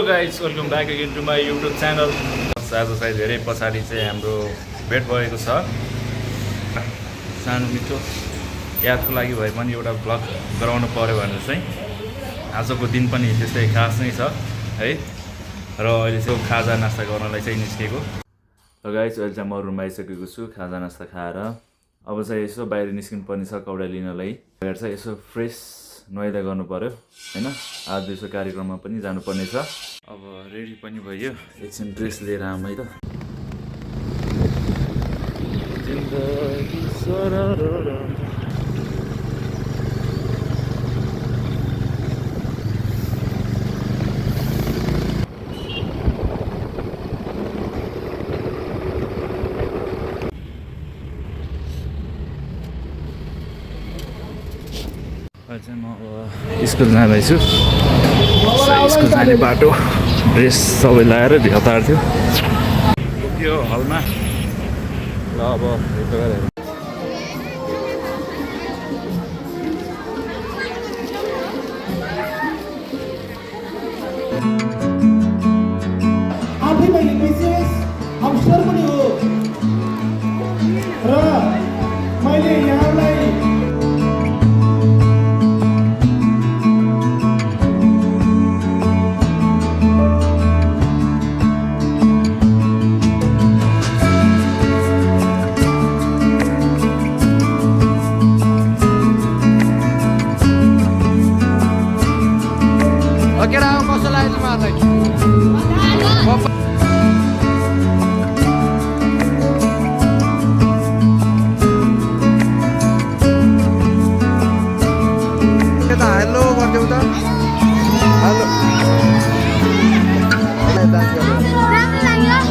Guys welcome back again to my YouTube channel. आज सायद धेरै पछाडि चाहिँ हाम्रो भेट भएको छ। सानो मिठो यादको लागि भए पनि एउटा भ्लग गराउनु पर्यो भनेर चाहिँ आजको दिन पनि त्यस्तै खास नै छ है। र अहिले चाहिँ खाजा नास्ता गर्नलाई चाहिँ निस्केको। र गाइज अहिले चाहिँ म रुममा आइसकेको छु खाजा नास्ता खाएर। अब चाहिँ यसो बाहिर निस्किनु पर्ने छ कपडा लिनलाई। चाहिँ यसो फ्रेस नुहाइदा गर्नु पर्यो हैन। आज दिउँसो कार्यक्रममा पनि जानुपर्ने छ। अब रेडी पनि भयो, एकछिन ड्रेस लिएर आऊँ है त। चाहिँ म स्कुल जाँदैछु। स्कुल जाने बाटो ड्रेस सबै लगाएर हतार थियो पुग्यो हलमा। ल अब यस्तो गरेर आफैमा यो विशेष अवसर पनि हो र मैले यहाँलाई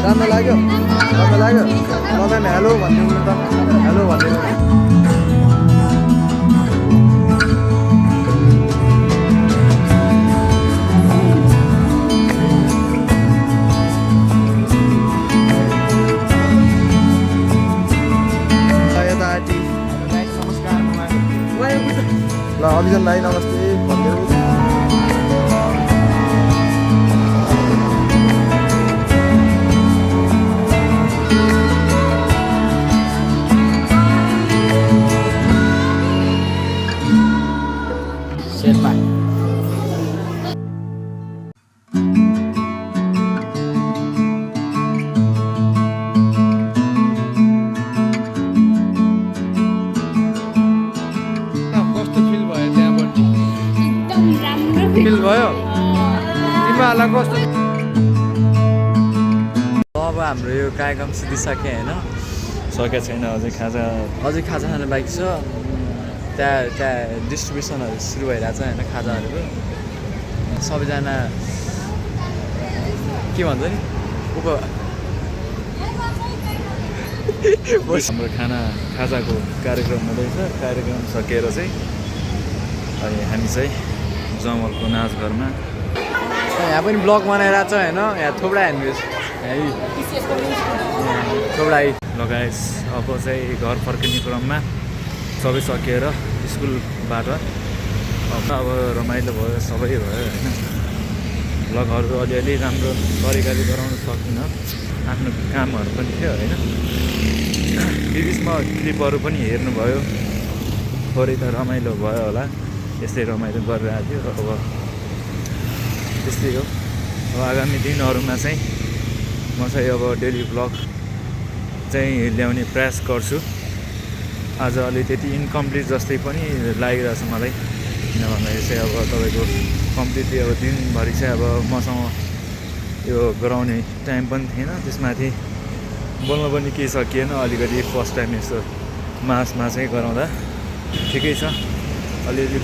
राम्रो लाग्यो तपाईँ हेलो भनिदिनु त हेलो भनिदिनु। ल अभिजन भाइ नमस्ते भनिदिनु। अब हाम्रो यो कार्यक्रम सिद्धिसक्यो होइन, सकेको छैन अझै खाजा खानु बाँकी छ। त्यहाँ डिस्ट्रिब्युसनहरू सुरु भइरहेको छ होइन खाजाहरूको। सबैजना के भन्छ नि हाम्रो खाजाको कार्यक्रम हुँदैछ। कार्यक्रम सकेर चाहिँ अनि हामी चाहिँ जमलको नाचघरमा यहाँ पनि ब्लग बनाइरहेको छ होइन। यहाँ थोप्रा हेर्नुहोस् थोप्रा लगाएस। अब चाहिँ घर फर्किने क्रममा सबै सकिएर स्कुलबाट अब रमाइलो भयो, सबै भयो होइन। ब्लगहरू अलिअलि राम्रो तरिकाले गराउन सकिनँ, आफ्नो कामहरू पनि थियो होइन। बिचमा क्लिपहरू पनि हेर्नुभयो, थोरै त रमाइलो भयो होला। यस्तै रमाइलो गरिरहेको थियो। अब त्यस्तै हो। अब आगामी दिनहरूमा चाहिँ म चाहिँ अब डेली ब्लग चाहिँ ल्याउने प्रयास गर्छु। आज अलि त्यति इन्कम्प्लिट जस्तै पनि लागिरहेछ मलाई, किन भन्दाखेरि चाहिँ अब तपाईँको कम्प्लिटली अब दिनभरि चाहिँ अब मसँग यो गराउने टाइम पनि थिएन। त्यसमाथि बोल्न पनि केही सकिएन। अलिकति फर्स्ट टाइम यस्तो मासमा चाहिँ गराउँदा ठिकै छ। अलिअलि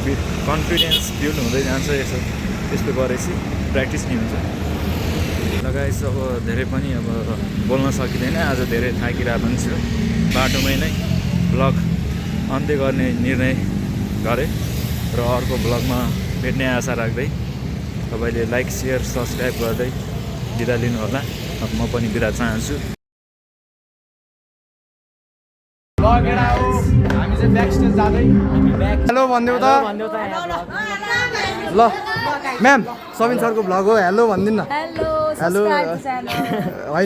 कन्फिडेन्स बिल्ड हुँदै जान्छ। यसो त्यस्तो गरेपछि प्र्याक्टिस नै हुन्छ। लगाएछ अब धेरै पनि अब बोल्न सकिँदैन। आज धेरै थाकिरहेको पनि छु। बाटोमै नै ब्लग अन्त्य गर्ने निर्णय गरेँ र अर्को ब्लगमा भेट्ने आशा राख्दै तपाईँले लाइक सेयर सब्सक्राइब गर्दै बिदा लिनुहोला। म पनि बिदा चाहन्छु। हामी चाहिँ ब्याक स्टेज जाँदै हेलो भनिदेऊ त ल म्याम सबिन सरको भ्लग हो हेलो भनिदिनु न hello hello subscribe the channel होइन